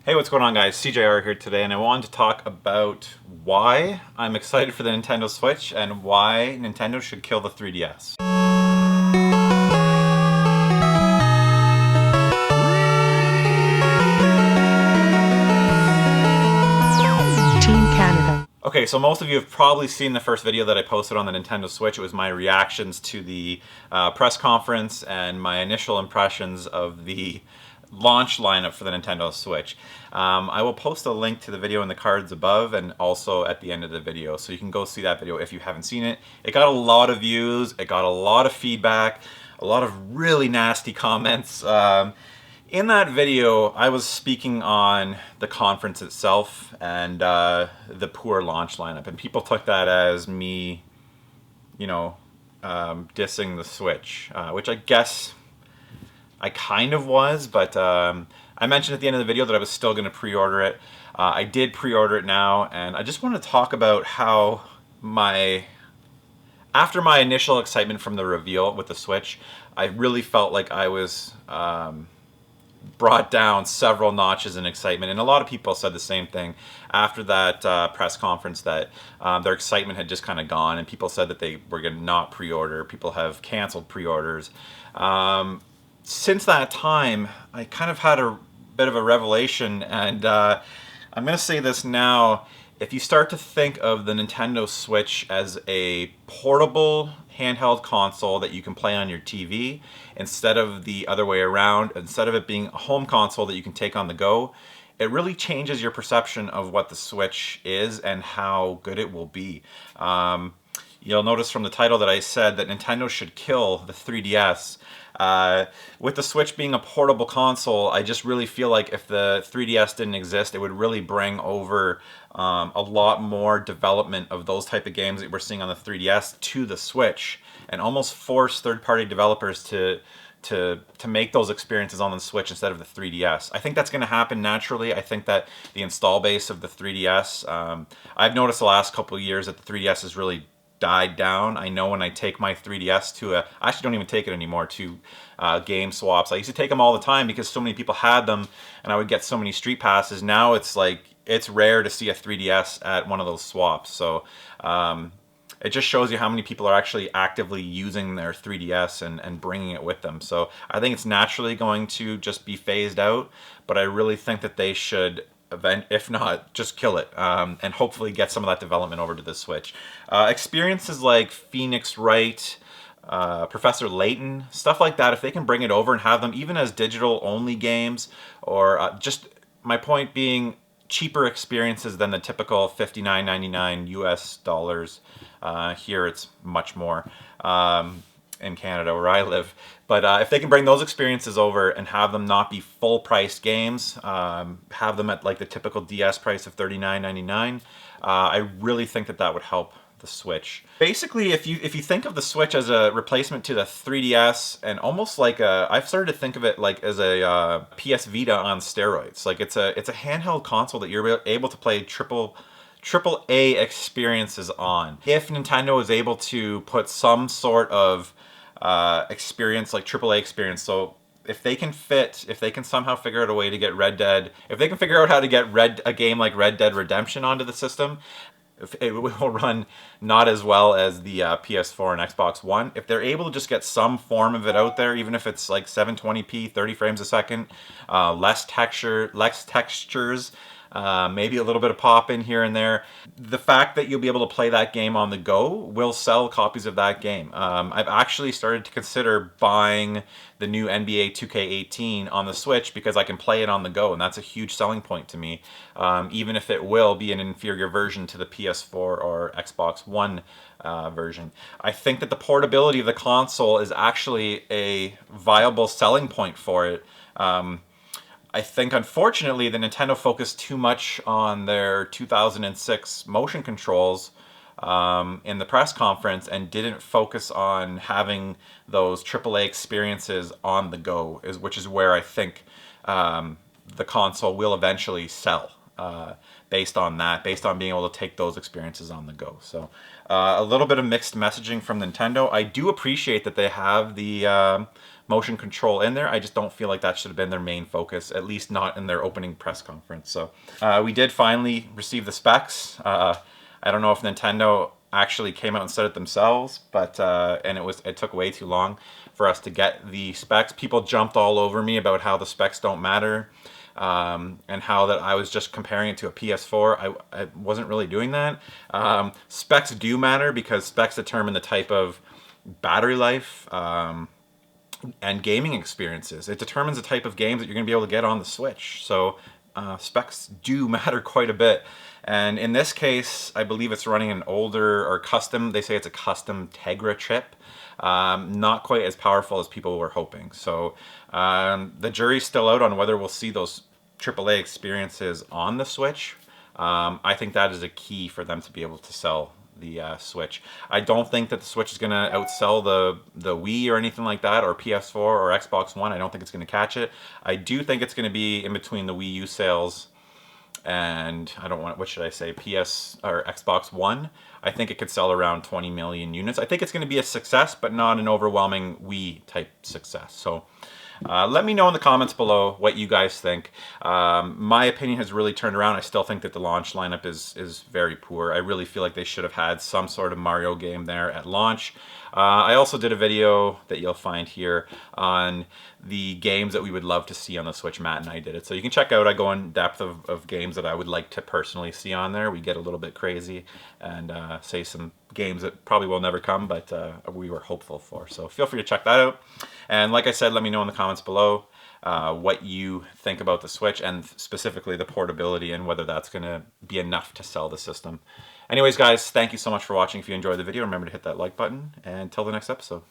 Hey, what's going on, guys? SeeJayAre here today, and I wanted to talk about why I'm excited for the Nintendo Switch and why Nintendo should kill the 3DS. Team Canada. Okay, so most of you have probably seen the first video that I posted on the Nintendo Switch. It was my reactions to the press conference and my initial impressions of the launch lineup for the Nintendo Switch. I will post a link to the video in the cards above and also at the end of the video, so you can go see that video if you haven't seen it. It got a lot of views, it got a lot of feedback, a lot of really nasty comments. In that video, I was speaking on the conference itself and the poor launch lineup, and people took that as me, dissing the Switch, which I guess I kind of was, but I mentioned at the end of the video that I was still going to pre-order it. I did pre-order it now, and I just want to talk about how after my initial excitement from the reveal with the Switch, I really felt like I was brought down several notches in excitement, and a lot of people said the same thing after that press conference, that their excitement had just kind of gone, and people said that they were going to not pre-order. People have canceled pre-orders. Since that time, I kind of had a bit of a revelation, and I'm going to say this now. If you start to think of the Nintendo Switch as a portable handheld console that you can play on your TV, instead of the other way around, instead of it being a home console that you can take on the go, it really changes your perception of what the Switch is and how good it will be. You'll notice from the title that I said that Nintendo should kill the 3DS. With the Switch being a portable console, I just really feel like if the 3DS didn't exist, it would really bring over a lot more development of those type of games that we're seeing on the 3DS to the Switch, and almost force third-party developers to make those experiences on the Switch instead of the 3DS. I think that's going to happen naturally. I think that the install base of the 3DS, I've noticed the last couple of years that the 3DS has really died down. I know when I take my 3DS to I actually don't even take it anymore, to game swaps. I used to take them all the time because so many people had them and I would get so many street passes. Now it's like, it's rare to see a 3DS at one of those swaps. So it just shows you how many people are actually actively using their 3DS and bringing it with them. So I think it's naturally going to just be phased out, but I really think that they should, if not, just kill it, and hopefully get some of that development over to the Switch. Experiences like Phoenix Wright, Professor Layton, stuff like that, if they can bring it over and have them even as digital only games, or just, my point being, cheaper experiences than the typical $59.99 US dollars. Here it's much more in Canada where I live. But if they can bring those experiences over and have them not be full price games, have them at like the typical DS price of $39.99, I really think that that would help the Switch. Basically, if you think of the Switch as a replacement to the 3DS, and almost like I've started to think of it like as a PS Vita on steroids. Like it's a handheld console that you're able to play triple A experiences on. If Nintendo is able to put some sort of experience, like AAA experience, so if they can somehow figure out a way to get if they can figure out how to get a game like Red Dead Redemption onto the system, it will run not as well as the PS4 and Xbox One. If they're able to just get some form of it out there, even if it's like 720p, 30 frames a second, less textures, maybe a little bit of pop in here and there, the fact that you'll be able to play that game on the go will sell copies of that game. I've actually started to consider buying the new NBA 2K18 on the Switch because I can play it on the go, and that's a huge selling point to me, even if it will be an inferior version to the PS4 or Xbox One version. I think that the portability of the console is actually a viable selling point for it. I think, unfortunately, the Nintendo focused too much on their 2006 motion controls in the press conference and didn't focus on having those AAA experiences on the go, which is where I think the console will eventually sell. based on that, based on being able to take those experiences on the go. So a little bit of mixed messaging from Nintendo. I do appreciate that they have the motion control in there. I just don't feel like that should have been their main focus, at least not in their opening press conference. So we did finally receive the specs. I don't know if Nintendo actually came out and said it themselves, but and it took way too long for us to get the specs. People jumped all over me about how the specs don't matter, and how that I was just comparing it to a PS4. I wasn't really doing that. Specs do matter because specs determine the type of battery life and gaming experiences. It determines the type of games that you're going to be able to get on the Switch. So specs do matter quite a bit. And in this case, I believe it's running an older or custom, they say it's a custom Tegra chip. Not quite as powerful as people were hoping. So the jury's still out on whether we'll see those AAA experiences on the Switch. I think that is a key for them to be able to sell the Switch. I don't think that the Switch is going to outsell the Wii or anything like that, or PS4 or Xbox One. I don't think it's going to catch it. I do think it's going to be in between the Wii U sales and what should I say, PS or Xbox One. I think it could sell around 20 million units. I think it's going to be a success, but not an overwhelming Wii type success. So let me know in the comments below what you guys think. My opinion has really turned around. I still think that the launch lineup is very poor. I really feel like they should have had some sort of Mario game there at launch. I also did a video that you'll find here on the games that we would love to see on the Switch. Matt and I did it. So you can check out, I go in depth of games that I would like to personally see on there. We get a little bit crazy and say some games that probably will never come, but we were hopeful for. So feel free to check that out. And like I said, let me know in the comments below what you think about the Switch and specifically the portability and whether that's going to be enough to sell the system. Anyways, guys, thank you so much for watching. If you enjoyed the video, remember to hit that like button. And until the next episode.